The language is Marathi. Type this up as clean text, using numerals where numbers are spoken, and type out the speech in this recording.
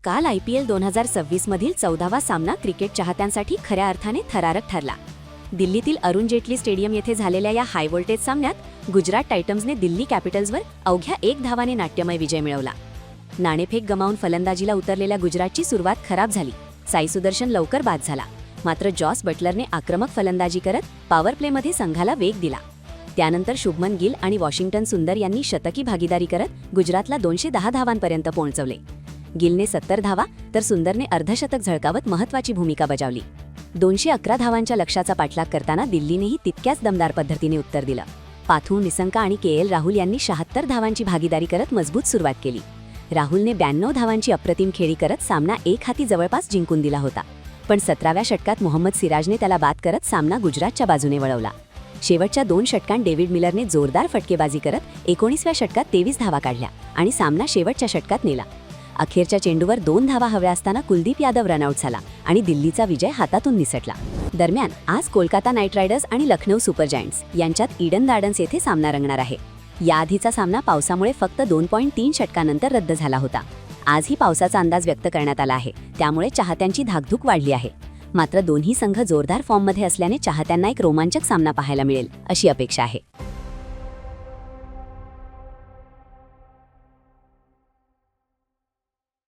काल IPL 2026 मधील 14वा सामना क्रिकेट चाहत्यांसाठी खऱ्या अर्थाने थरारक ठरला. दिल्लीतील अरुण जेटली स्टेडियम येथे झालेल्या या हाय व्होल्टेज सामन्यात गुजरात टायटन्सने दिल्ली कॅपिटल्सवर अवघ्या 1 धावाने नाट्यमय विजय मिळवला. नाणेफेक गमावून फलंदाजीला उतरलेल्या गुजरातची सुरुवात खराब झाली. साई सुदर्शन लवकर बाद झाला. मात्र जॉस बटलरने आक्रमक फलंदाजी करत पॉवर प्लेमध्ये संघाला वेग दिला. त्यानंतर शुभमन गिल आणि वॉशिंग्टन सुंदर यांनी शतकी भागीदारी करत गुजरातला 210 धावांपर्यंत पोहोचवले. गिलने 70 धावा तर सुंदरने अर्धशतक झळकावत महत्त्वाची भूमिका बजावली. 211 धावांच्या लक्ष्याचा पाठलाग करताना दिल्लीनेही तितक्याच दमदार पद्धतीने उत्तर दिलं. पाथू निसंका आणि KL राहुल यांनी 76 धावांची भागीदारी करत मजबूत सुरुवात केली. राहुलने 92 धावांची अप्रतिम खेळी करत सामना एक हाती जवळपास जिंकून दिला होता. पण 17व्या षटकात मोहम्मद सिराजने त्याला बाद करत सामना गुजरातच्या बाजूने वळवला. शेवटच्या 2 षटकांत डेव्हिड मिलरने जोरदार फटकेबाजी करत 19व्या षटकात 23 धावा काढल्या आणि सामना शेवटच्या षटकात नेला. अखेरच्या चेंडूवर 2 धावा हव्या असताना कुलदीप यादव रनआउट झाला आणि दिल्लीचा विजय हातातून निसटला. दरम्यान आज कोलकाता नाईट रायडर्स आणि लखनौ सुपर जायंट्स यांच्यात ईडन गार्डन्स येथे सामना रंगणार आहे. याआधीचा सामना पावसामुळे फक्त 2.3 षटकांनंतर रद्द झाला होता. आजही पावसाचा अंदाज व्यक्त करण्यात आला आहे, त्यामुळे चाहत्यांची धाकधूक वाढली आहे. मात्र दोन्ही संघ जोरदार फॉर्ममध्ये असल्याने चाहत्यांना एक रोमांचक सामना पाहायला मिळेल अशी अपेक्षा आहे.